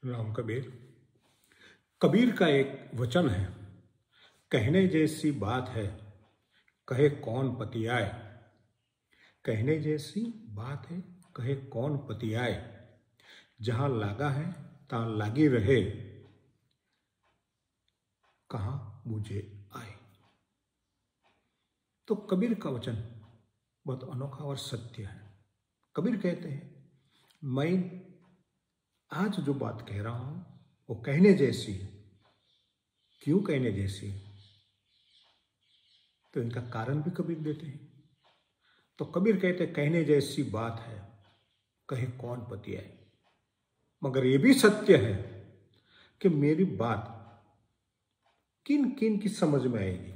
राम कबीर। कबीर का एक वचन है, कहने जैसी बात है कहे कौन पतियाए। कहने जैसी बात है कहे कौन पतियाए, जहां लागा है तहां लागी रहे, कहां मुझे आए। तो कबीर का वचन बहुत अनोखा और सत्य है। कबीर कहते हैं, मैं आज जो बात कह रहा हूं वो कहने जैसी है। क्यों कहने जैसी है? तो इनका कारण भी कबीर देते हैं। तो कबीर कहते हैं, कहने जैसी बात है कहे कौन पतियाए। मगर ये भी सत्य है कि मेरी बात किन किन की समझ में आएगी।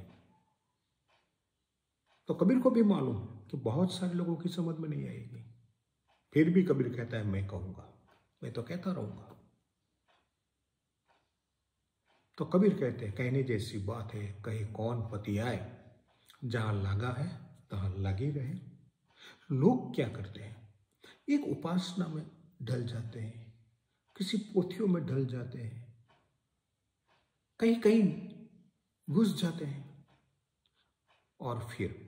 तो कबीर को भी मालूम कि बहुत सारे लोगों की समझ में नहीं आएगी। फिर भी कबीर कहता है, मैं कहूंगा, मैं तो कहता रहूंगा। तो कबीर कहते हैं, कहने जैसी बात है कहे कौन पतियाए, जहां लगा है तहां लगी रहे। लोग क्या करते हैं, एक उपासना में ढल जाते हैं, किसी पोथियों में ढल जाते हैं, कहीं कहीं घुस जाते हैं, और फिर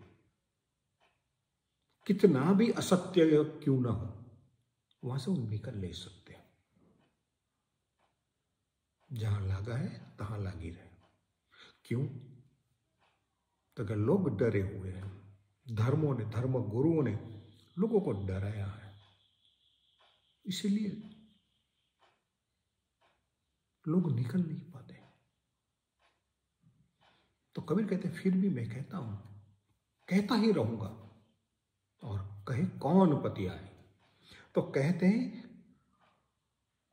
कितना भी असत्य क्यों ना हो वहां से वो निकल नहीं सकते। जहां लगा है तहां लगी रहे। क्यों? तो अगर लोग डरे हुए हैं, धर्मों ने, धर्म गुरुओं ने लोगों को डराया है, इसलिए लोग निकल नहीं पाते। तो कबीर कहते, फिर भी मैं कहता हूं, कहता ही रहूंगा, और कहे कौन पतियाए। तो कहते हैं,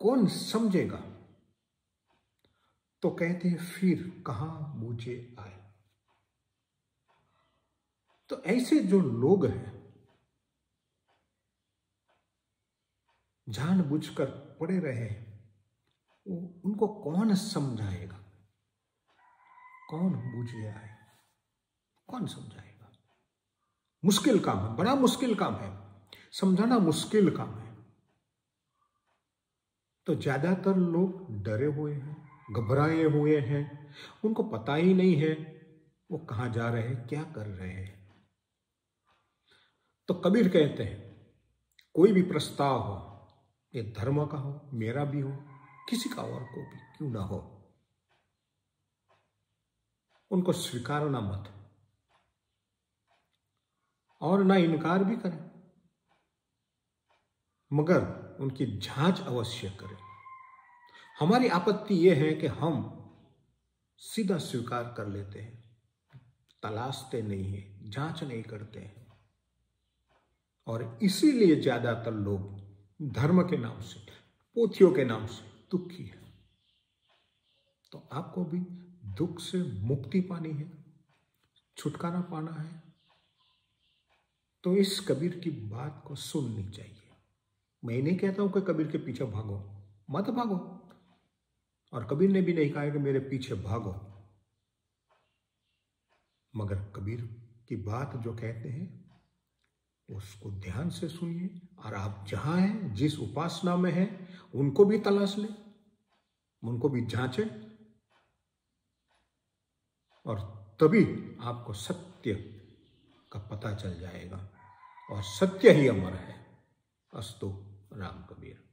कौन समझेगा? तो कहते हैं, फिर कहां मुझे आए। तो ऐसे जो लोग हैं, जानबूझकर पड़े रहे, उनको कौन समझाएगा? कौन मुझे आए, कौन समझाएगा? मुश्किल काम है, बड़ा मुश्किल काम है, समझाना मुश्किल काम है। तो ज्यादातर लोग डरे हुए हैं, घबराए हुए हैं, उनको पता ही नहीं है वो कहां जा रहे हैं, क्या कर रहे हैं। तो कबीर कहते हैं, कोई भी प्रस्ताव हो, ये धर्म का हो, मेरा भी हो, किसी का और को भी क्यों ना हो, उनको स्वीकारना मत, और ना इनकार भी करें, मगर उनकी जांच अवश्य करें। हमारी आपत्ति यह है कि हम सीधा स्वीकार कर लेते हैं, तलाशते नहीं है, जांच नहीं करते हैं, और इसीलिए ज्यादातर लोग धर्म के नाम से, पोथियों के नाम से दुखी है। तो आपको भी दुख से मुक्ति पानी है, छुटकारा पाना है, तो इस कबीर की बात को सुननी चाहिए। मैं नहीं कहता हूं कि कबीर के पीछे भागो, मत भागो, और कबीर ने भी नहीं कहा कि मेरे पीछे भागो, मगर कबीर की बात जो कहते हैं उसको ध्यान से सुनिए, और आप जहां हैं, जिस उपासना में हैं, उनको भी तलाश लें, उनको भी जांचें, और तभी आपको सत्य का पता चल जाएगा, और सत्य ही अमर है। अस्तु राम कबीर।